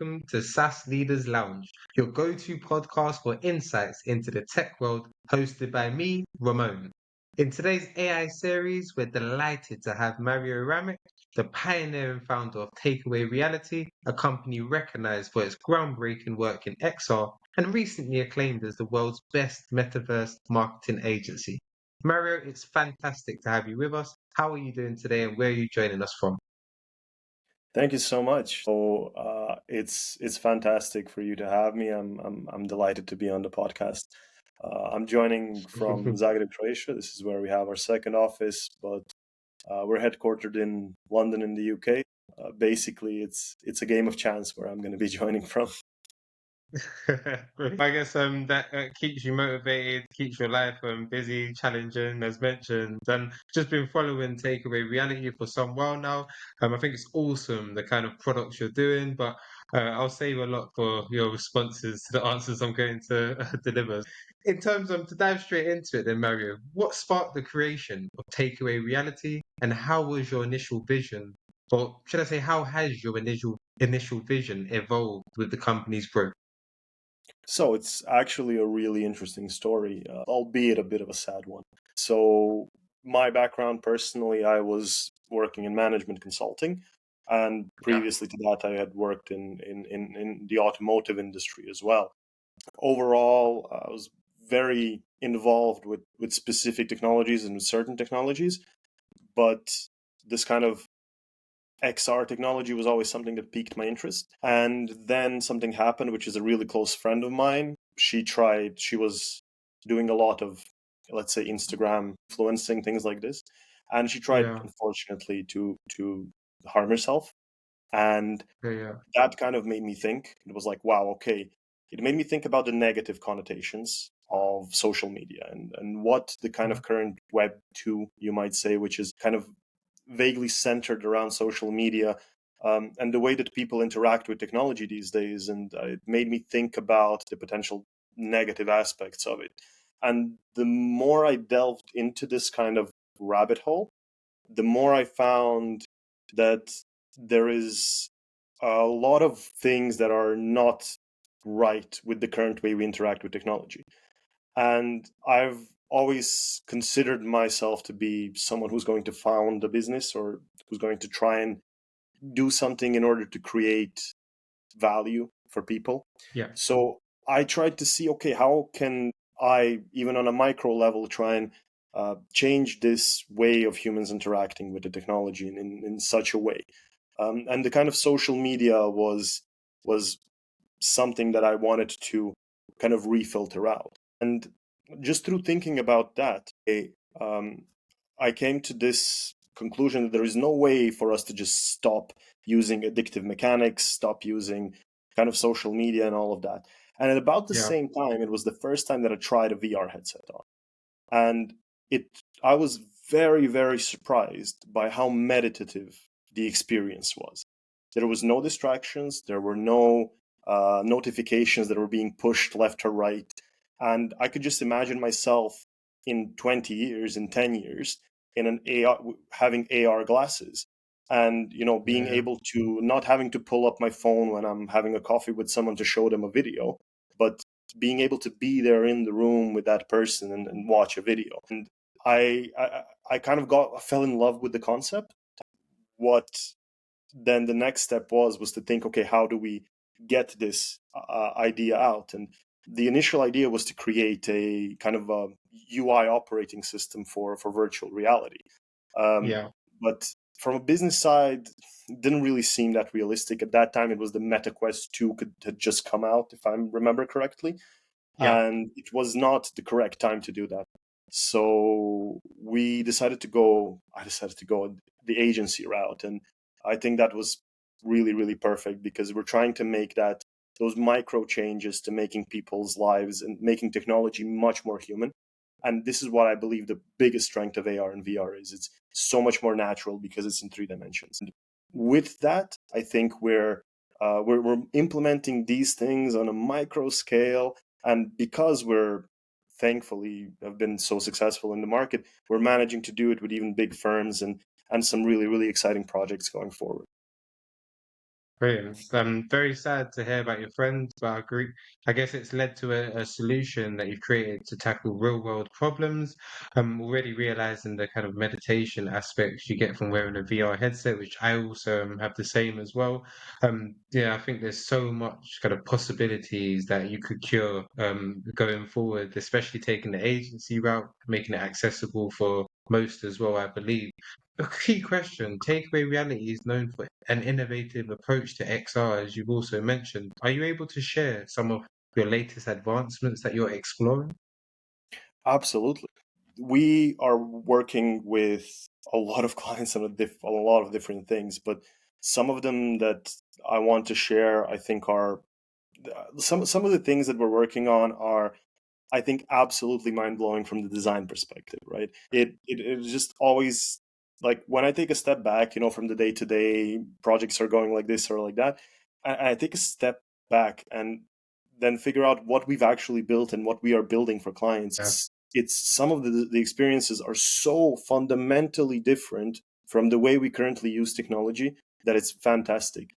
welcome to SaaS Leaders Lounge, your go-to podcast for insights into the tech world, hosted by me, Ramon. In today's AI series, we're delighted to have Mario Ramić, the pioneer and founder of Takeaway Reality, a company recognized for its groundbreaking work in XR and recently acclaimed as the world's best metaverse marketing agency. Mario, it's fantastic to have you with us. How are you doing today and where are you joining us from? Thank you so much. It's fantastic for you to have me. I'm delighted to be on the podcast. I'm joining from Zagreb, Croatia. This is where we have our second office, but we're headquartered in London in the UK. Basically, it's a game of chance where I'm going to be joining from. I guess that keeps you motivated, keeps your life busy, challenging, as mentioned. And just been following Takeaway Reality for some while now. I think it's awesome the kind of products you're doing, but I'll save a lot for your responses to the answers I'm going to deliver. In terms of to dive straight into it, then Mario, what sparked the creation of Takeaway Reality, and how was your initial vision, or should I say, how has your initial vision evolved with the company's growth? So it's actually a really interesting story, albeit a bit of a sad one. So my background personally, I was working in management consulting, and Yeah. previously to that, I had worked in the automotive industry as well. Overall, I was very involved with specific technologies and with certain technologies, but this kind of XR technology was always something that piqued my interest. And then something happened, which is a really close friend of mine. She was doing a lot of, let's say, Instagram influencing, things like this. And she tried, Yeah. unfortunately, to harm herself. And Yeah. that kind of made me think. It was like, wow, okay. It made me think about the negative connotations of social media and what the kind of current Web 2, you might say, which is kind of vaguely centered around social media and the way that people interact with technology these days. And it made me think about the potential negative aspects of it. And the more I delved into this kind of rabbit hole, the more I found that there is a lot of things that are not right with the current way we interact with technology. And I've always considered myself to be someone who's going to found a business or who's going to try and do something in order to create value for people. Yeah. So I tried to see, okay, how can I, even on a micro level, try and change this way of humans interacting with the technology in such a way. And the kind of social media was something that I wanted to kind of refilter out. And just through thinking about that, I came to this conclusion that there is no way for us to just stop using addictive mechanics, stop using kind of social media and all of that. And at about the Yeah. same time, it was the first time that I tried a VR headset on. And I was very, very surprised by how meditative the experience was. There was no distractions, there were no notifications that were being pushed left or right. And I could just imagine myself in 20 years, in 10 years, in an AR, having AR glasses and, being Yeah. able to not having to pull up my phone when I'm having a coffee with someone to show them a video, but being able to be there in the room with that person and watch a video. And I kind of fell in love with the concept. What then the next step was to think, okay, how do we get this idea out? And the initial idea was to create a kind of a UI operating system for virtual reality. Um, Yeah. but from a business side, it didn't really seem that realistic. At that time, it was the MetaQuest 2 had just come out, if I remember correctly. Yeah. And it was not the correct time to do that. So I decided to go the agency route. And I think that was really, really perfect because we're trying to make those micro changes to making people's lives and making technology much more human. And this is what I believe the biggest strength of AR and VR is. It's so much more natural because it's in 3 dimensions. And with that, I think we're implementing these things on a micro scale, and because we're thankfully have been so successful in the market, we're managing to do it with even big firms and some really, really exciting projects going forward. Brilliant. Very sad to hear about your friend, but I agree. I guess it's led to a solution that you've created to tackle real world problems. Already realizing the kind of meditation aspects you get from wearing a VR headset, which I also have the same as well. Yeah, I think there's so much kind of possibilities that you could cure going forward, especially taking the agency route, making it accessible for most as well, I believe. A key question, Takeaway Reality is known for an innovative approach to XR, as you've also mentioned. Are you able to share some of your latest advancements that you're exploring? Absolutely. We are working with a lot of clients on a lot of different things, but some of them that I want to share, I think, are some of the things that we're working on are, I think, absolutely mind blowing from the design perspective, right? It just always, like, when I take a step back, from the day to day projects are going like this or like that, I take a step back and then figure out what we've actually built and what we are building for clients. Yeah, It's some of the experiences are so fundamentally different from the way we currently use technology that it's fantastic.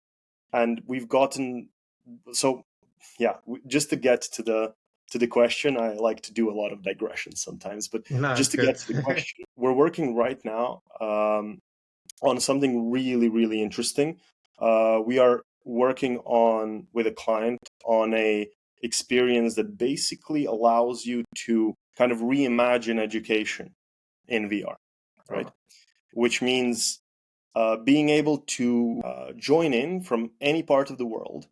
And we've gotten so yeah, just to get to the question, I like to do a lot of digressions sometimes, but no, it's just to good. get to the question, we're working right now on something really, really interesting. We are working on with a client on a experience that basically allows you to kind of reimagine education in VR, right? Oh, Which means being able to join in from any part of the world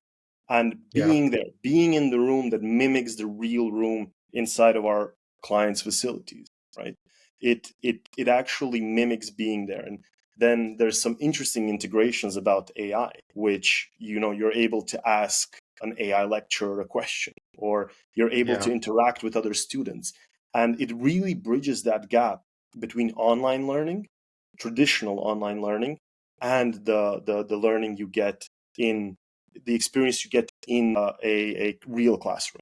and yeah, being there, being in the room that mimics the real room inside of our clients' facilities, right? It actually mimics being there. And then there's some interesting integrations about AI, which you're able to ask an AI lecturer a question, or you're able to yeah, interact with other students. And it really bridges that gap between online learning, traditional online learning, and the learning you get in the experience you get in a real classroom.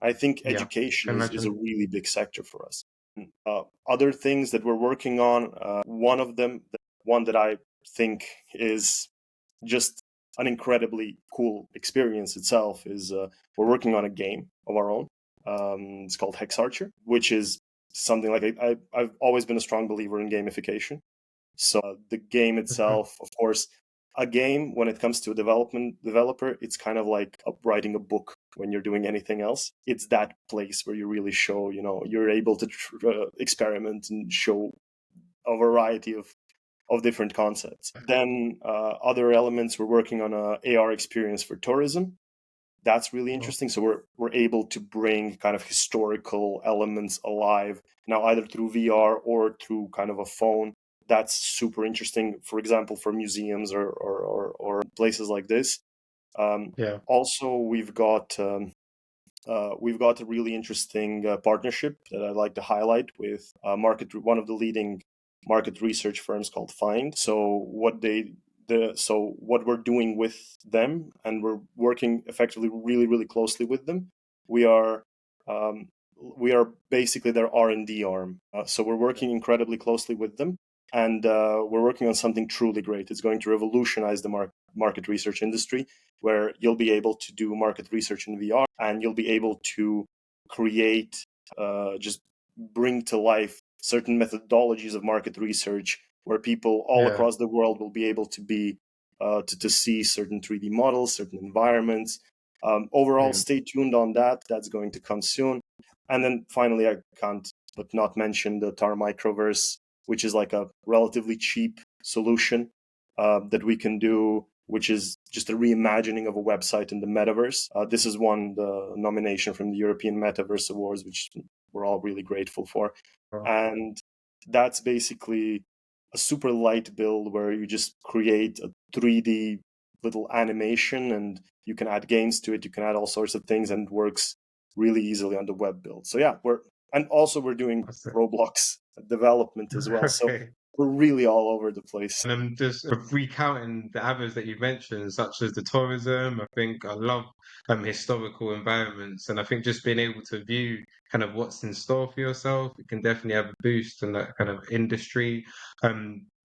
I think yeah. education Can is a imagine. really big sector for us. Other things that we're working on, one of them, one that I think is just an incredibly cool experience itself, is we're working on a game of our own. It's called Hex Archer, which is something like I've always been a strong believer in gamification. So the game Mhm. itself, of course, a game when it comes to a developer, it's kind of like writing a book when you're doing anything else. It's that place where you really show, you're able to experiment and show a variety of different concepts. Then other elements, we're working on a AR experience for tourism. That's really Oh, interesting. So we're able to bring kind of historical elements alive now, either through VR or through kind of a phone. That's super interesting. For example, for museums or places like this. Um, yeah, Also, we've got a really interesting partnership that I'd like to highlight with one of the leading market research firms called Find. So what we're doing with them, and we're working effectively really, really closely with them. We are um, we are basically their R&D arm. So we're working incredibly closely with them, and we're working on something truly great. It's going to revolutionize the market research industry, where you'll be able to do market research in VR, and you'll be able to create, just bring to life certain methodologies of market research, where people all yeah, across the world will be able to be to see certain 3D models, certain environments. Overall, brilliant. stay tuned on that. That's going to come soon. And then finally, I can't but not mention the Tar Microverse, which is like a relatively cheap solution that we can do, which is just a reimagining of a website in the metaverse. This has won the nomination from the European Metaverse Awards, which we're all really grateful for. Oh, And that's basically a super light build where you just create a 3D little animation, and you can add games to it. You can add all sorts of things, and it works really easily on the web build. So yeah, we're doing that's it. Roblox development as well. So Okay. we're really all over the place. And I'm just recounting the others that you mentioned, such as the tourism. I think I love historical environments, and I think just being able to view kind of what's in store for yourself, it can definitely have a boost in that kind of industry.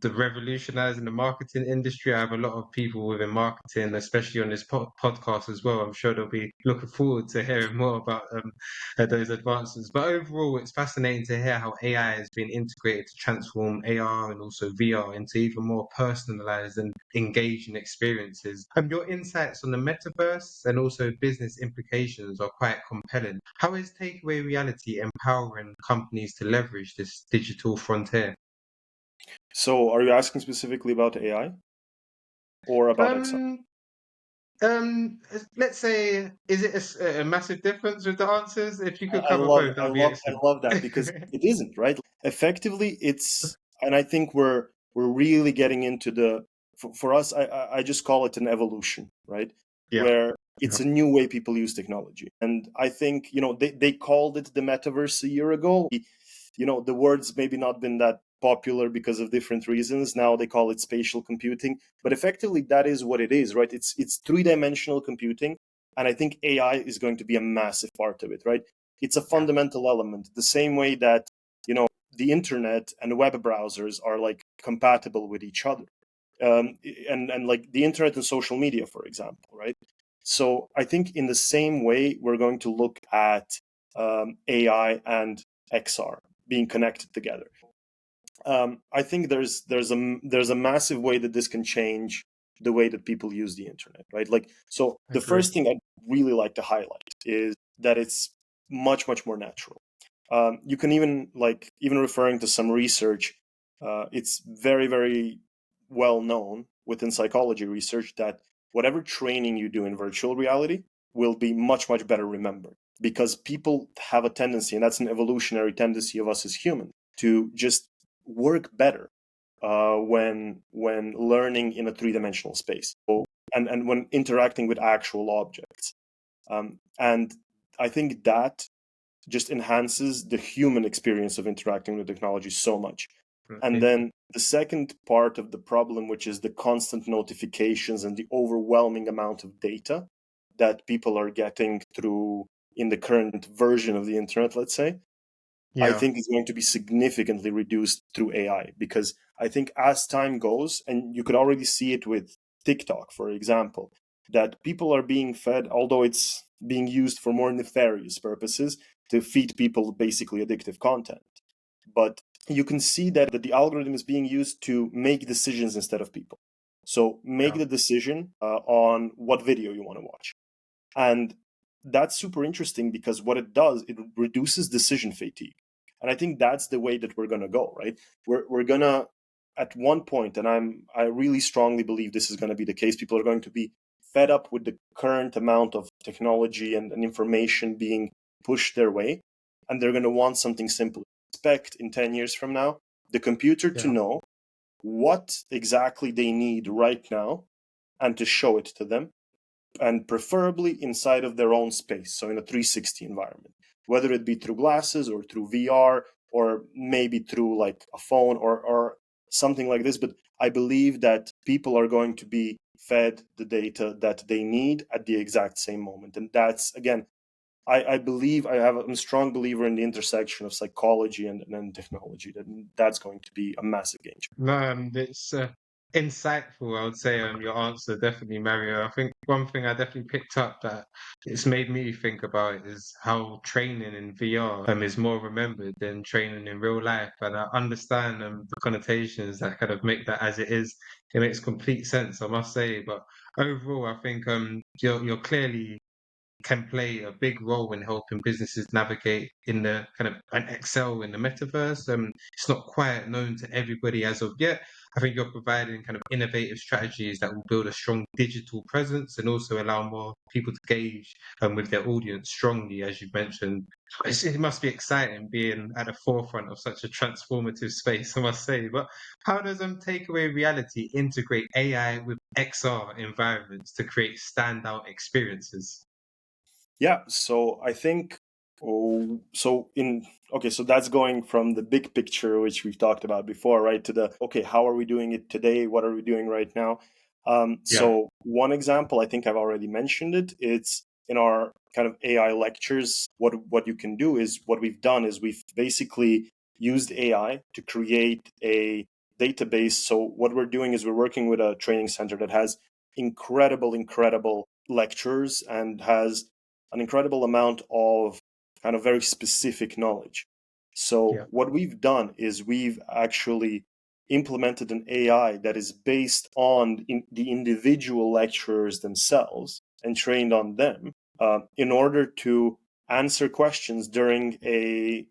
the revolutionizing the marketing industry. I have a lot of people within marketing, especially on this podcast as well. I'm sure they'll be looking forward to hearing more about those advances. But overall, it's fascinating to hear how AI has been integrated to transform AR and also VR into even more personalized and engaging experiences. Your insights on the metaverse and also business implications are quite compelling. How is takeaway reality empowering companies to leverage this digital frontier? So, are you asking specifically about AI or about XR? Um, let's say, is it a massive difference with the answers? If you could cover both, I that'd be love, I excellent. love that because it isn't right. Effectively, it's, and I think we're really getting into the. For us, I just call it an evolution, right? Yeah, Where yeah, it's a new way people use technology, and I think they called it the metaverse a year ago. The words maybe not been that popular because of different reasons. Now they call it spatial computing, but effectively that is what it is, right? It's three-dimensional computing, and I think AI is going to be a massive part of it, right? It's a yeah, fundamental element, the same way that the internet and web browsers are like compatible with each other, and like the internet and social media, for example, right? So I think in the same way we're going to look at AI and XR being connected together. I think there's a massive way that this can change the way that people use the internet, right? Like, so I the agree. first thing I'd really like to highlight is that it's much more natural. You can even referring to some research, it's very well known within psychology research that whatever training you do in virtual reality will be much better remembered, because people have a tendency, and that's an evolutionary tendency of us as humans, to just work better when learning in a three-dimensional space, and when interacting with actual objects. And I think that just enhances the human experience of interacting with technology so much. And Okay. then the second part of the problem, which is the constant notifications and the overwhelming amount of data that people are getting through in the current version of the internet, let's say, I Yeah, think is going to be significantly reduced through AI, because I think as time goes, and you could already see it with TikTok, for example, that people are being fed, although it's being used for more nefarious purposes to feed people basically addictive content. But you can see that the algorithm is being used to make decisions instead of people. So make yeah. the decision on what video you want to watch. And that's super interesting because what it does, it reduces decision fatigue. And I think that's the way that we're going to go, right? We're going to, at one point, and I really strongly believe this is going to be the case, people are going to be fed up with the current amount of technology and information being pushed their way. And they're going to want something simple. Expect in 10 years from now, the computer to Yeah. know what exactly they need right now and to show it to them, and preferably inside of their own space, so in a 360 environment, whether it be through glasses or through VR or maybe through like a phone or something like this. But I believe that people are going to be fed the data that they need at the exact same moment. And that's, again, I believe I'm a strong believer in the intersection of psychology and technology. That's going to be a massive game changer. No, it's insightful, I would say, your answer, definitely, Mario. I think one thing I definitely picked up that it's made me think about is how training in VR is more remembered than training in real life. And I understand the connotations that kind of make that as it is. It makes complete sense, I must say. But overall, I think you're clearly can play a big role in helping businesses navigate in the kind of and excel in the metaverse. It's not quite known to everybody as of yet. I think you're providing kind of innovative strategies that will build a strong digital presence and also allow more people to gauge with their audience strongly, as you mentioned. It must be exciting being at the forefront of such a transformative space, I must say. But how does Takeaway Reality integrate AI with XR environments to create standout experiences? Yeah, so I think, so that's going from the big picture, which we've talked about before, right, to the, okay, how are we doing it today? What are we doing right now? Yeah. So one example, I think I've already mentioned it. It's in our kind of AI lectures. What you can do is, what we've done is we've basically used AI to create a database. So what we're doing is we're working with a training center that has incredible lectures and has an incredible amount of kind of very specific knowledge. So what we've done is we've actually implemented an AI that is based on the individual lecturers themselves and trained on them in order to answer questions during a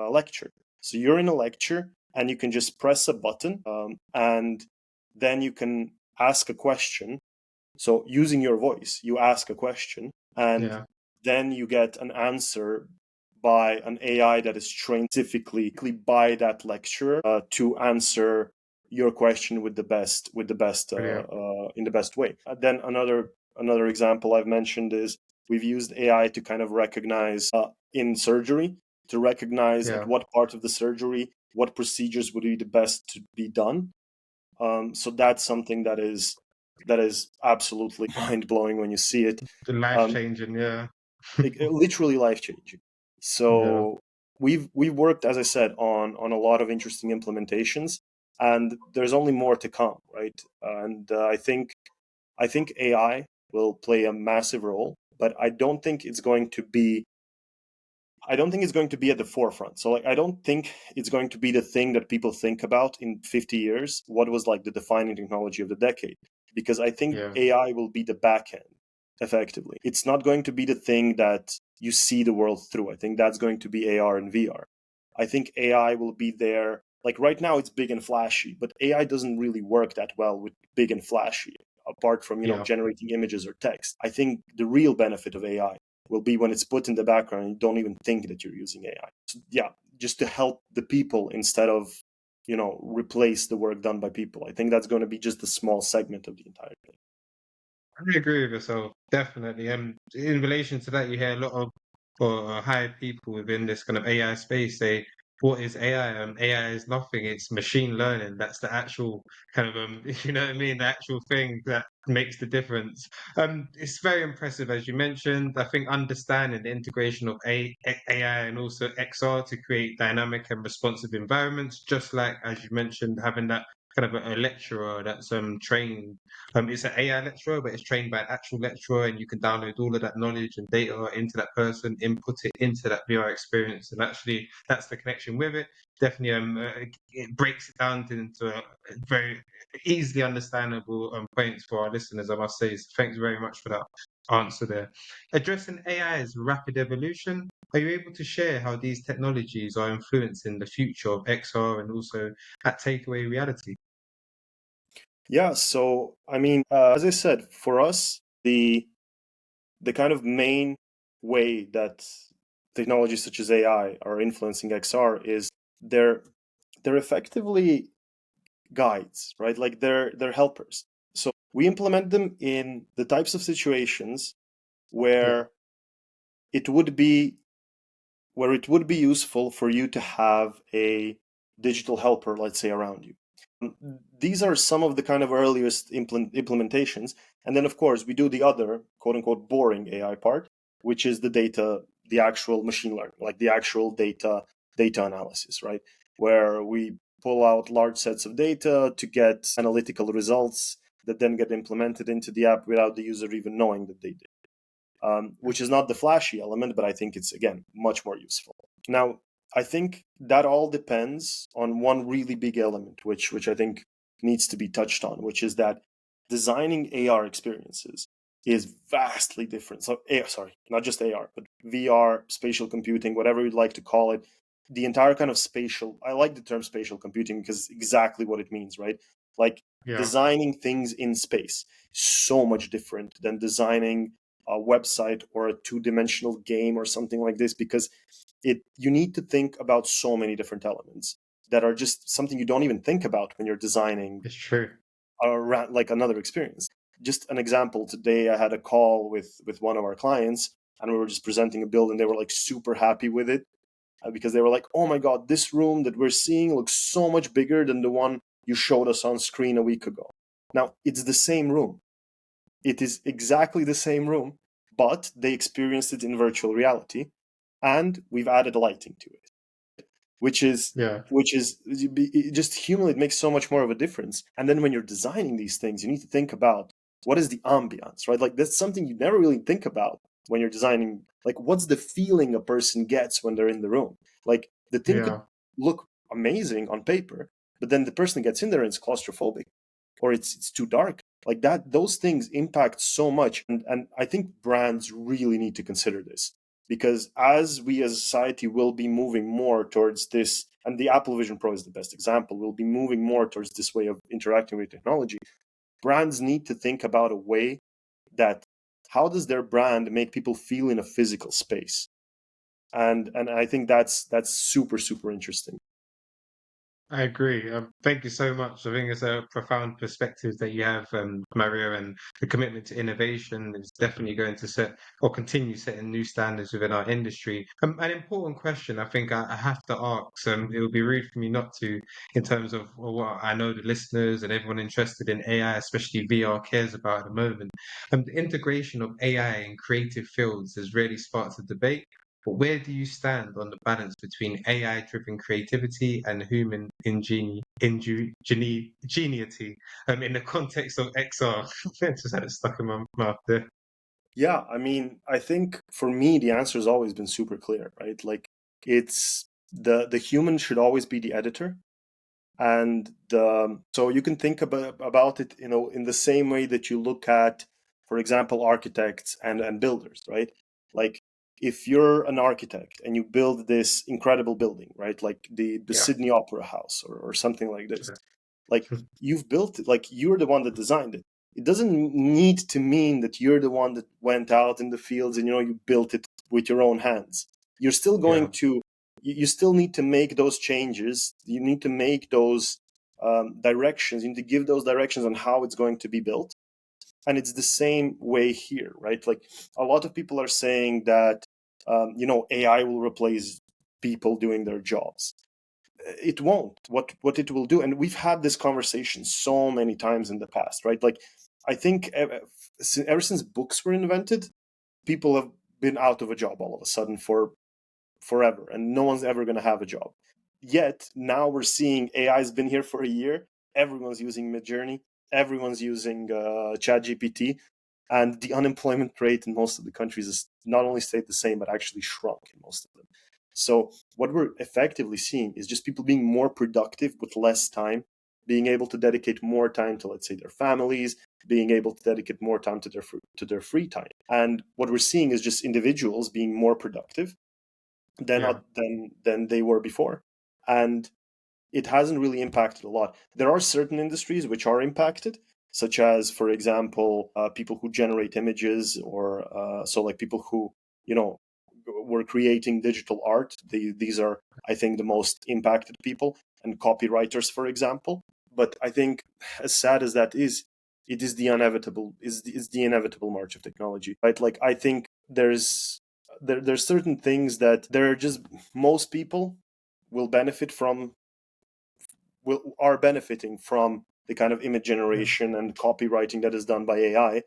lecture. So you're in a lecture and you can just press a button and then you can ask a question. So using your voice, you ask a question and then you get an answer by an AI that is trained specifically by that lecturer to answer your question with the best in the best way. Then another example I've mentioned is we've used AI to kind of recognize in surgery to recognize at what part of the surgery what procedures would be the best to be done. So that's something that is absolutely mind blowing when you see it. The life changing, Literally life changing. So we've worked, as I said, on a lot of interesting implementations, and there's only more to come, right? And I think AI will play a massive role, but I don't think it's going to be at the forefront. So like I don't think it's going to be the thing that people think about in 50 years. What was like the defining technology of the decade? Because I think AI will be the back end effectively. It's not going to be the thing that you see the world through. I think that's going to be AR and VR. I think AI will be there. Like right now it's big and flashy, but AI doesn't really work that well with big and flashy apart from, generating images or text. I think the real benefit of AI will be when it's put in the background and you don't even think that you're using AI. So, just to help the people instead of, replace the work done by people. I think that's going to be just a small segment of the entire thing. I agree with yourself, definitely. And in relation to that, you hear a lot of high people within this kind of AI space say, "What is AI?" AI is nothing. It's machine learning. That's the actual kind of you know what I mean, the actual thing that makes the difference. It's very impressive, as you mentioned. I think understanding the integration of AI and also XR to create dynamic and responsive environments, just like as you mentioned, having that kind of a lecturer that's trained. It's an AI lecturer, but it's trained by an actual lecturer, and you can download all of that knowledge and data into that person, input it into that VR experience, and actually that's the connection with it. Definitely, it breaks it down into a very easily understandable points for our listeners, I must say. So thanks very much for that answer there. Addressing AI's rapid evolution, are you able to share how these technologies are influencing the future of XR and also at takeaway reality? Yeah, so I mean, as I said, for us, the kind of main way that technologies such as AI are influencing XR is they're effectively guides, right? Like they're helpers. So we implement them in the types of situations where it would be useful for you to have a digital helper, let's say, around you. These are some of the kind of earliest implementations. And then, of course, we do the other, quote unquote, boring AI part, which is the actual machine learning, like the actual data analysis, right? Where we pull out large sets of data to get analytical results that then get implemented into the app without the user even knowing that they did. Which is not the flashy element, but I think it's, again, much more useful. Now, I think that all depends on one really big element, which I think needs to be touched on, which is that designing AR experiences is vastly different. So, sorry, not just AR, but VR, spatial computing, whatever you'd like to call it, the entire kind of spatial. I like the term spatial computing because it's exactly what it means, right? Like designing things in space, so much different than designing a website or a two-dimensional game or something like this, because you need to think about so many different elements that are just something you don't even think about when you're designing. It's true. Like another experience. Just an example, today I had a call with one of our clients and we were just presenting a build and they were like super happy with it because they were like, oh my God, this room that we're seeing looks so much bigger than the one you showed us on screen a week ago. Now, it's the same room. It is exactly the same room, but they experienced it in virtual reality, and we've added lighting to it. which is Yeah. just human. It makes so much more of a difference. And then when you're designing these things, you need to think about what is the ambiance, right? Like that's something you never really think about when you're designing. Like what's the feeling a person gets when they're in the room? Like the thing could Yeah. look amazing on paper, but then the person gets in there and it's claustrophobic, or it's too dark. Like that, those things impact so much, and I think brands really need to consider this, because as we as a society will be moving more towards this, and the Apple Vision Pro is the best example, we'll be moving more towards this way of interacting with technology. Brands need to think about a way that, how does their brand make people feel in a physical space? And I think that's super super interesting. I agree. Thank you so much. I think it's a profound perspective that you have, Mario, and the commitment to innovation is definitely going to set or continue setting new standards within our industry. An important question I think I have to ask, it would be rude for me not to, in terms of what I know the listeners and everyone interested in AI, especially VR, cares about at the moment. The integration of AI in creative fields has really sparked a debate. But where do you stand on the balance between AI-driven creativity and human ingenuity in the context of XR? I just had it stuck in my mouth there. Yeah, I mean, I think for me the answer has always been super clear, right? Like it's the human should always be the editor, and so you can think about it, in the same way that you look at, for example, architects and builders, right? Like if you're an architect and you build this incredible building, right, like the Yeah, Sydney Opera House, or something like this, yeah, like you've built it, like you're the one that designed it. It doesn't need to mean that you're the one that went out in the fields and you built it with your own hands. You're still yeah, going to you still need to make those changes. You need to make those directions. You need to give those directions on how it's going to be built. And it's the same way here, right? Like a lot of people are saying that AI will replace people doing their jobs. It won't. What it will do, and we've had this conversation so many times in the past, right? Like I think ever since books were invented, people have been out of a job all of a sudden for forever, and no one's ever going to have a job. Yet now we're seeing AI's been here for a year. Everyone's using Midjourney. Everyone's using ChatGPT, and the unemployment rate in most of the countries has not only stayed the same but actually shrunk in most of them. So what we're effectively seeing is just people being more productive with less time, being able to dedicate more time to, let's say, their families, being able to dedicate more time to their free time. And what we're seeing is just individuals being more productive than yeah, than they were before, and it hasn't really impacted a lot. There are certain industries which are impacted, such as, for example, people who generate images, or so like people who you know were creating digital art. These are, I think, the most impacted people, and copywriters, for example. But I think, as sad as that is, it is the inevitable march of technology, right? Like I think there's certain things that there are just, most people will benefit from, are benefiting from the kind of image yeah, generation and copywriting that is done by AI,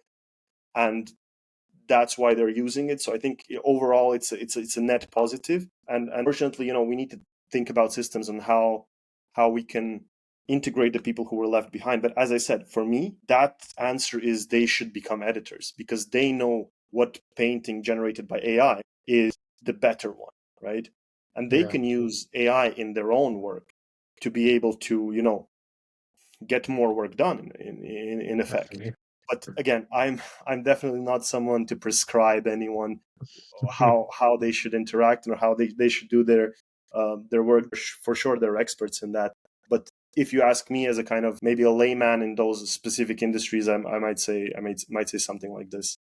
and that's why they're using it. So I think overall it's a net positive, and unfortunately, we need to think about systems and how we can integrate the people who were left behind. But as I said, for me, that answer is they should become editors, because they know what painting generated by AI is the better one, right? And they yeah, can use AI in their own work to be able to, get more work done in effect. definitely. But again, I'm definitely not someone to prescribe anyone how they should interact or how they should do their work. For sure, they're experts in that. But if you ask me as a kind of maybe a layman in those specific industries, I might say might say something like this.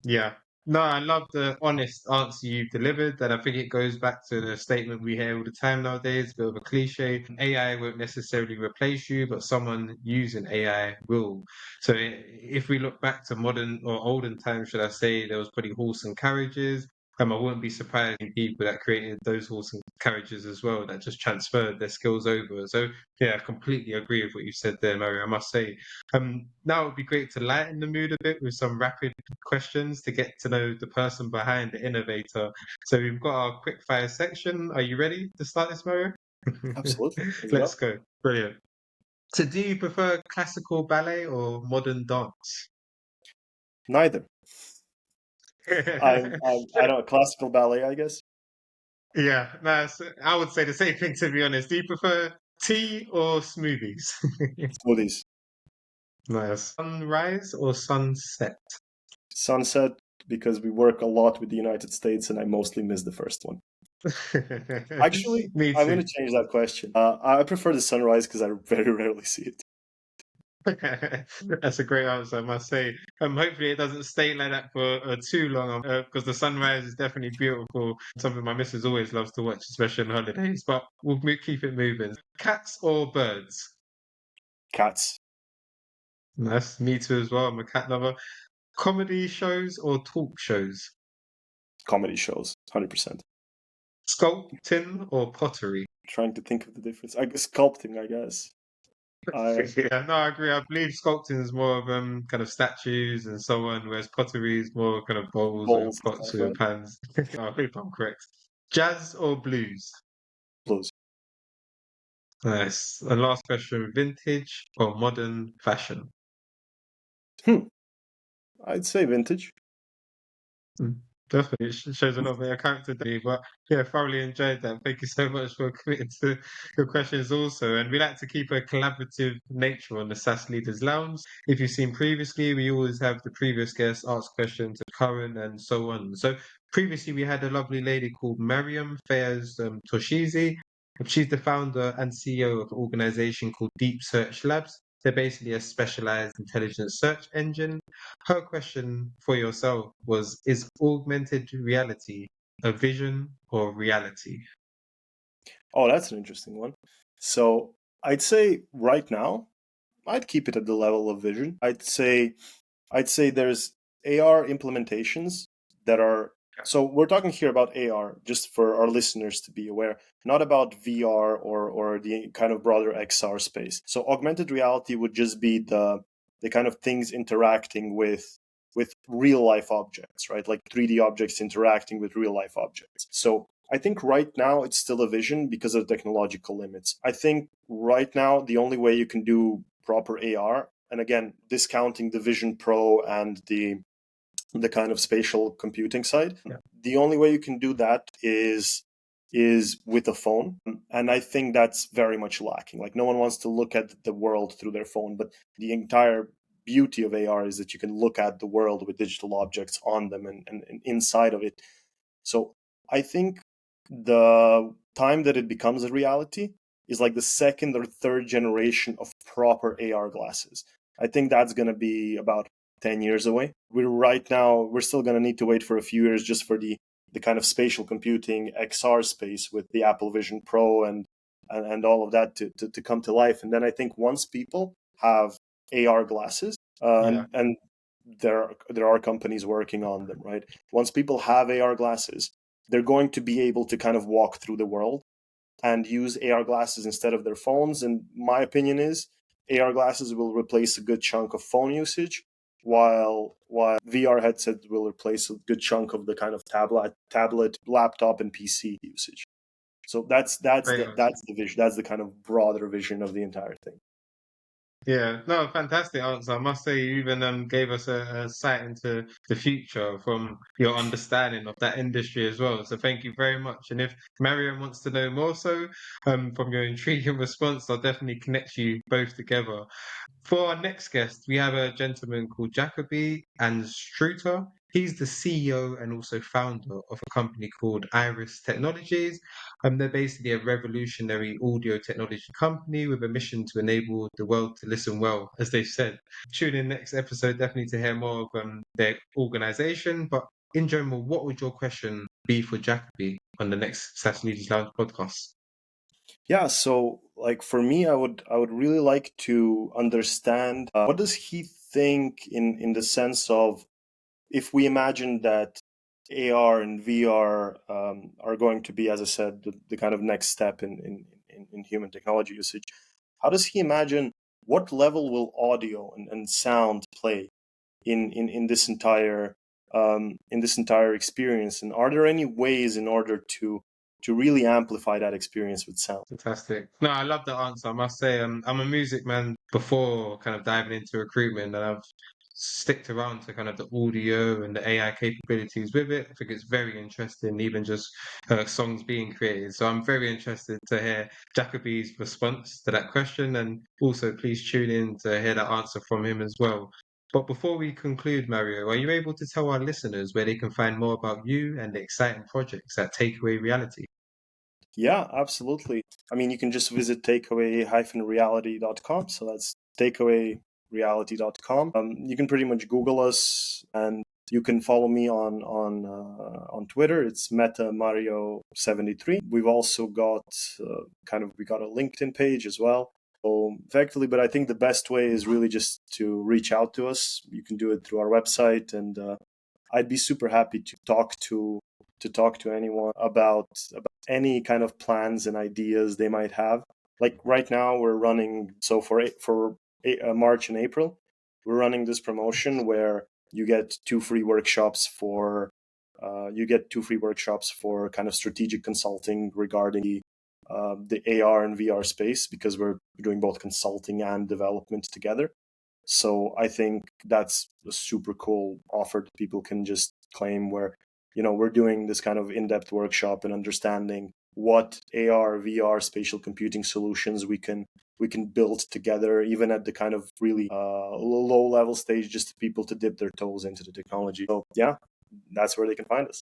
Yeah. No, I love the honest answer you've delivered, and I think it goes back to the statement we hear all the time nowadays, a bit of a cliche. AI won't necessarily replace you, but someone using AI will. So if we look back to modern or olden times, should I say, there was probably horse and carriages. I wouldn't be surprised in people that created those horse and carriages as well that just transferred their skills over. So yeah, I completely agree with what you said there, Mario. I must say. Now it would be great to lighten the mood a bit with some rapid questions to get to know the person behind the innovator. So we've got our quick fire section. Are you ready to start this, Mario? Absolutely. Let's Let's go. go. Brilliant. So do you prefer classical ballet or modern dance? Neither. I don't classical ballet, I guess. Yeah, that's, I would say the same thing, to be honest. Do you prefer tea or smoothies? Smoothies. Nice. Sunrise or sunset? Sunset, because we work a lot with the United States and I mostly miss the first one. Actually, Me I'm going too. to change that question. I prefer the sunrise because I very rarely see it. That's a great answer, I must say. Hopefully it doesn't stay like that for too long, because the sunrise is definitely beautiful. Something my missus always loves to watch, especially on holidays. But we'll keep it moving. Cats or birds? Cats, Nice. Me too as well. I'm a cat lover. Comedy shows or talk shows? comedy shows, 100%. Sculpting or pottery? Trying to think of the difference. I guess sculpting, I guess. I Yeah, no, I agree. I believe sculpting is more of kind of statues and so on, whereas pottery is more kind of bowls or bowls and pots stuff, or right? pans. I hope I'm correct. Jazz or blues? Blues. Nice. And last question, vintage or modern fashion? Hmm. I'd say vintage. Mm, definitely, it shows a lot of your character, Dave. But yeah, thoroughly enjoyed that. Thank you so much for committing to your questions also. And we like to keep a collaborative nature on the SAS Leaders Lounge. If you've seen previously, we always have the previous guests ask questions to current and so on. So previously, we had a lovely lady called Mariam Fayez Toshizi. She's the founder and CEO of an organization called Deep Search Labs. They're basically a specialized intelligence search engine. Her question for yourself was: is augmented reality a vision or reality? Oh, that's an interesting one. So I'd say right now, I'd keep it at the level of vision. I'd say there's AR implementations that are, so we're talking here about AR just for our listeners to be aware, not about VR or the kind of broader XR space. So augmented reality would just be the kind of things interacting with real life objects, right? Like 3D objects interacting with real life objects. So I think right now it's still a vision because of technological limits. I think right now the only way you can do proper AR, and again discounting the Vision Pro and the kind of spatial computing side, Yeah. the only way you can do that is with a phone, and I think that's very much lacking. Like no one wants to look at the world through their phone, but the entire beauty of AR is that you can look at the world with digital objects on them and inside of it. So I think the time that it becomes a reality is like the second or third generation of proper AR glasses. I think that's going to be about 10 years away. We're still going to need to wait for a few years just for the kind of spatial computing XR space with the Apple Vision Pro and all of that to come to life. And then I think once people have AR glasses, Yeah. and there are companies working on them, right? Once people have AR glasses, they're going to be able to kind of walk through the world and use AR glasses instead of their phones. And my opinion is AR glasses will replace a good chunk of phone usage, while VR headsets will replace a good chunk of the kind of tablet, laptop, and PC usage. So Great answer. that's the vision. That's the kind of broader vision of the entire thing. Yeah, no, fantastic answer. I must say, you even gave us a sight into the future from your understanding of that industry as well. So thank you very much. And if Mariam wants to know more, so from your intriguing response, I'll definitely connect you both together. For our next guest, we have a gentleman called Jacoby and Struter. He's the CEO and also founder of a company called Iris Technologies. They're basically a revolutionary audio technology company with a mission to enable the world to listen well, as they've said. Tune in next episode definitely to hear more of their organization. But in general, what would your question be for Jacoby on the next SAS Leaders Lounge podcast? Yeah, so like for me, I would really like to understand what does he think in the sense of, if we imagine that AR and VR are going to be, as I said, the kind of next step in human technology usage. How does he imagine what level will audio and sound play in this entire experience? And are there any ways in order to really amplify that experience with sound? Fantastic. No, I love that answer. I must say, I'm a music man before kind of diving into recruitment, and I've sticked around to kind of the audio and the AI capabilities with it. I think it's very interesting, even just songs being created. So I'm very interested to hear Jacoby's response to that question, and also please tune in to hear that answer from him as well. But before we conclude, Mario, are you able to tell our listeners where they can find more about you and the exciting projects at Takeaway Reality? Yeah, absolutely. I mean, you can just visit takeaway-reality.com. So that's takeawayreality.com. You can pretty much Google us, and you can follow me on Twitter. It's Meta Mario 73. We've also got we got a LinkedIn page as well. So effectively, but I think the best way is really just to reach out to us. You can do it through our website, and I'd be super happy to talk to anyone about any kind of plans and ideas they might have. Like right now, we're running, so for March and April, we're running this promotion where you get two free workshops for kind of strategic consulting regarding the AR and VR space, because we're doing both consulting and development together. So I think that's a super cool offer that people can just claim, where we're doing this kind of in-depth workshop and understanding what AR, VR, spatial computing solutions we can build together, even at the kind of really low level stage, just people to dip their toes into the technology. So yeah, that's where they can find us.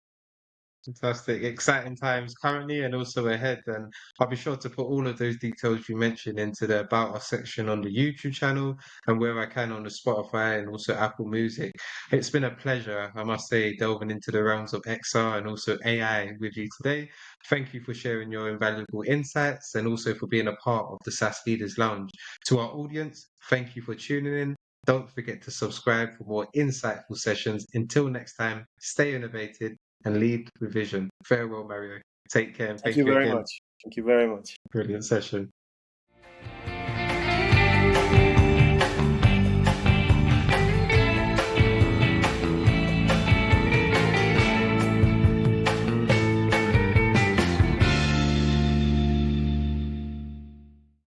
Fantastic. Exciting times currently and also ahead. And I'll be sure to put all of those details you mentioned into the About Us section on the YouTube channel and where I can on the Spotify and also Apple Music. It's been a pleasure, I must say, delving into the realms of XR and also AI with you today. Thank you for sharing your invaluable insights and also for being a part of the SaaS Leaders Lounge. To our audience, thank you for tuning in. Don't forget to subscribe for more insightful sessions. Until next time, stay innovative and lead with vision. Farewell, Mario. Take care and Thank thank you you very again. much. Thank you very much. Brilliant session.